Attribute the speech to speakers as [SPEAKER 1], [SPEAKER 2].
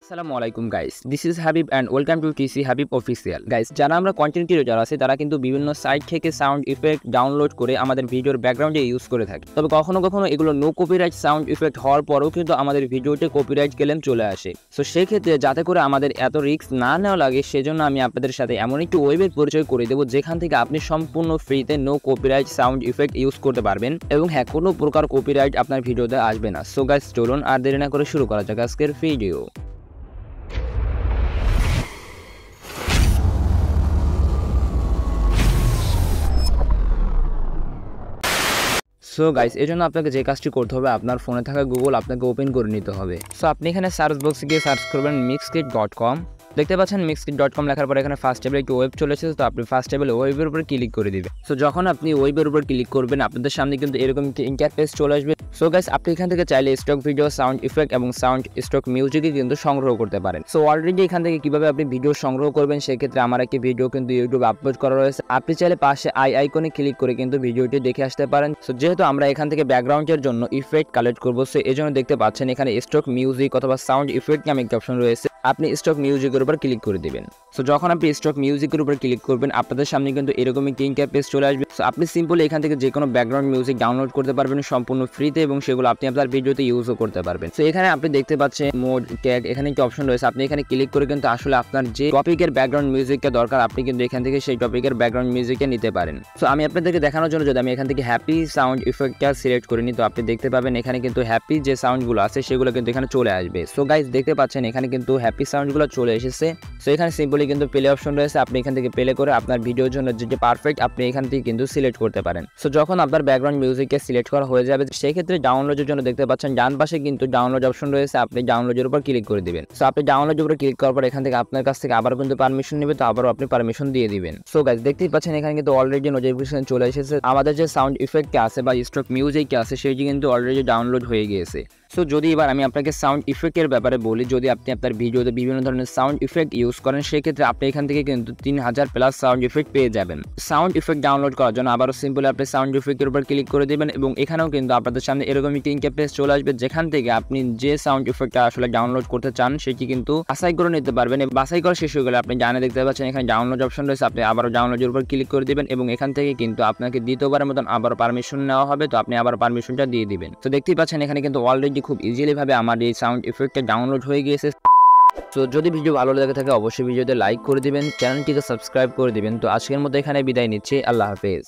[SPEAKER 1] আসসালামু আলাইকুম guys, this is Habib and welcome to TC Habib official. Guys, যারা আমরা কন্টেন্ট ক্রিয়েটর আছে তারা কিন্তু বিভিন্ন সাইট থেকে সাউন্ড ইফেক্ট ডাউনলোড করে আমাদের ভিডিওর ব্যাকগ্রাউন্ডে ইউজ করে থাকি। তবে কখনো কখনো এগুলো নো কপিরাইট সাউন্ড ইফেক্ট হওয়ার পরেও কিন্তু আমাদের ভিডিওতে কপিরাইট ক্লেম চলে আসে। সো সেই ক্ষেত্রে যাতে করে আমাদের এত রিস্ক না নেওয়া লাগে, সেজন্য আমি আপনাদের সাথে এমন একটি ওয়েবের পরিচয় করে দেবো যেখান থেকে আপনি সম্পূর্ণ ফ্রিতে no copyright sound effect use করতে পারবেন এবং হ্যাঁ, কোনো প্রকার কপিরাইট আপনার ভিডিওতে আসবে না। সো গাইস, চলুন আর দেরি না করে শুরু করা যাক আজকের ভিডিও। সো গাইস, এই জন্য আপনাকে যে কাজটি করতে হবে, আপনার ফোনে থাকা গুগল আপনাকে ওপেন করে নিতে হবে। সো আপনি এখানে সার্চ বক্সে গিয়ে সার্চ করবেন mixkit.com। দেখতে পাচ্ছেন mixkit.com লেখার পরে এখানে ফার্স্ট টেবিলে একটি ওয়েব চলে এসেছে। তো আপনি ফার্স্ট টেবিলে ওয়েবের উপর ক্লিক করে দিবেন। সো যখন আপনি ওয়েবের উপর ক্লিক করবেন, আপনাদের সামনে কিন্তু এরকম একটি ইন্টারফেস চলে আসবে। সো গাইস, আপনি এখান থেকে চাইলে স্টক ভিডিও, সাউন্ড ইফেক্ট এবং সাউন্ড স্টক মিউজিকই কিন্তু সংগ্রহ করতে পারেন। সো অলরেডি এখান থেকে কিভাবে আপনি ভিডিও সংগ্রহ করবেন, সেক্ষেত্রে আমার একটি ভিডিও কিন্তু ইউটিউবে আপলোড করা রয়েছে। আপনি চাইলে পাশে আইকনে ক্লিক করে কিন্তু ভিডিওটি দেখে আসতে পারেন। সো যেহেতু আমরা এখান থেকে ব্যাকগ্রাউন্ডের জন্য ইফেক্ট কালেক্ট করবো, সো এই জন্য দেখতে পাচ্ছেন এখানে স্টক মিউজিক অথবা সাউন্ড ইফেক্ট নামে একটি অপশন রয়েছে। আপনি স্টক মিউজিকের উপর ক্লিক করে দিবেন। সো যখন আপনি স্টক মিউজিকের উপর ক্লিক করবেন, আপনাদের সামনে কিন্তু এরকম একটি ইন্টারফেস চলে আসবে। সো আপনি সিম্পলি এখান থেকে যে কোনো ব্যাকগ্রাউন্ড মিউজিক ডাউনলোড করতে পারবেন সম্পূর্ণ ফ্রিতে এবং সেগুলো আপনি আপনার ভিডিওতে ইউজও করতে পারবেন। সো এখানে আপনি দেখতে পাচ্ছেন মোড ট্যাগ, এখানে একটি অপশন রয়েছে। আপনি এখানে ক্লিক করে কিন্তু আসলে আপনার যে টপিকের ব্যাকগ্রাউন্ড মিউজিকটা দরকার, আপনি কিন্তু এখান থেকে সেই টপিকের ব্যাকগ্রাউন্ড মিউজিকটা নিতে পারেন। সো আমি আপনাদেরকে দেখানোর জন্য যদি আমি এখান থেকে হ্যাপি সাউন্ড ইফেক্টটা সিলেক্ট করে নিই, তো আপনি দেখতে পাবেন এখানে কিন্তু হ্যাপি যে সাউন্ডগুলো আছে সেগুলো কিন্তু এখানে চলে আসবে। সো গাইস, দেখতে পাচ্ছেন এখানে কিন্তু হ্যাপি সাউন্ডগুলো চলে এসেছে। সো এখানে সিম্পলি কিন্তু প্লে অপশন রয়েছে। আপনি এখান থেকে প্লে করে আপনার ভিডিওর জন্য যেটা পারফেক্ট আপনি এখান থেকে কিন্তু সিলেক্ট করতে পারেন। সো যখন আপনার ব্যাকগ্রাউন্ড মিউজিককে সিলেক্ট করা হয়ে যাবে, সেই ক্ষেত্রে ডাউনলোডের জন্য দেখতে পাচ্ছেন ডান পাশে কিন্তু ডাউনলোড অপশন রয়েছে। আপনি ডাউনলোডের উপর ক্লিক করে দিবেন। সো আপনি ডাউনলোডের উপর ক্লিক করার পর এখান থেকে আপনার কাছ থেকে আবার কিন্তু পারমিশন নেবে, তো আবারও আপনি পারমিশন দিয়ে দিবেন। সো গাইস, দেখতেই পাচ্ছেন এখানে কিন্তু অলরেডি নোটিফিকেশন চলে এসেছে। আমাদের যে সাউন্ড ইফেক্টটা আছে বা স্টক মিউজিকটা আছে সেটি কিন্তু অলরেডি ডাউনলোড হয়ে গিয়েছে। সো যদি এবার আমি আপনাকে সাউন্ড ইফেক্টের ব্যাপারে বলি, যদি আপনি আপনার ভিডিওতে বিভিন্ন ধরনের সাউন্ড ইফেক্ট ইউজ করেন, সেক্ষেত্রে আপনি এখান থেকে কিন্তু 3000 প্লাস সাউন্ড ইফেক্ট পেয়ে যাবেন। সাউন্ড ইফেক্ট ডাউনলোড করার জন্য আবারও সিম্পলি আপনি সাউন্ড ইফেক্টের উপর ক্লিক করে দেবেন এবং এখানেও কিন্তু আপনাদের সামনে এরকম একটি ইন্টারফেস চলে আসবে, যেখান থেকে আপনি যে সাউন্ড ইফেক্টটা আসলে ডাউনলোড করতে চান সেটি কিন্তু বাছাই করে নিতে পারবেন। বাছাই করা শেষ হয়ে গেলে আপনি জানে দেখতে পাচ্ছেন এখানে ডাউনলোড অপশন রয়েছে। আপনি আবারও ডাউনলোডের উপর ক্লিক করে দেবেন এবং এখান থেকে কিন্তু আপনাকে দ্বিতীয়বারের মতন আবারও পারমিশন নেওয়া হবে। তো আপনি আবার পারমিশনটা দিয়ে দিবেন। তো দেখতেই পাচ্ছেন এখানে কিন্তু অলরেডি খুব ইজিলি ভাবে আমার এই সাউন্ড ইফেক্টটা ডাউনলোড হয়ে গিয়েছে। তো যদি ভিডিও ভালো লেগে থাকে অবশ্যই ভিডিওতে লাইক করে দিবেন, চ্যানেলটিকে সাবস্ক্রাইব করে দিবেন। তো আজকের মতো এখানে বিদায় নিচ্ছি। আল্লাহ হাফেজ।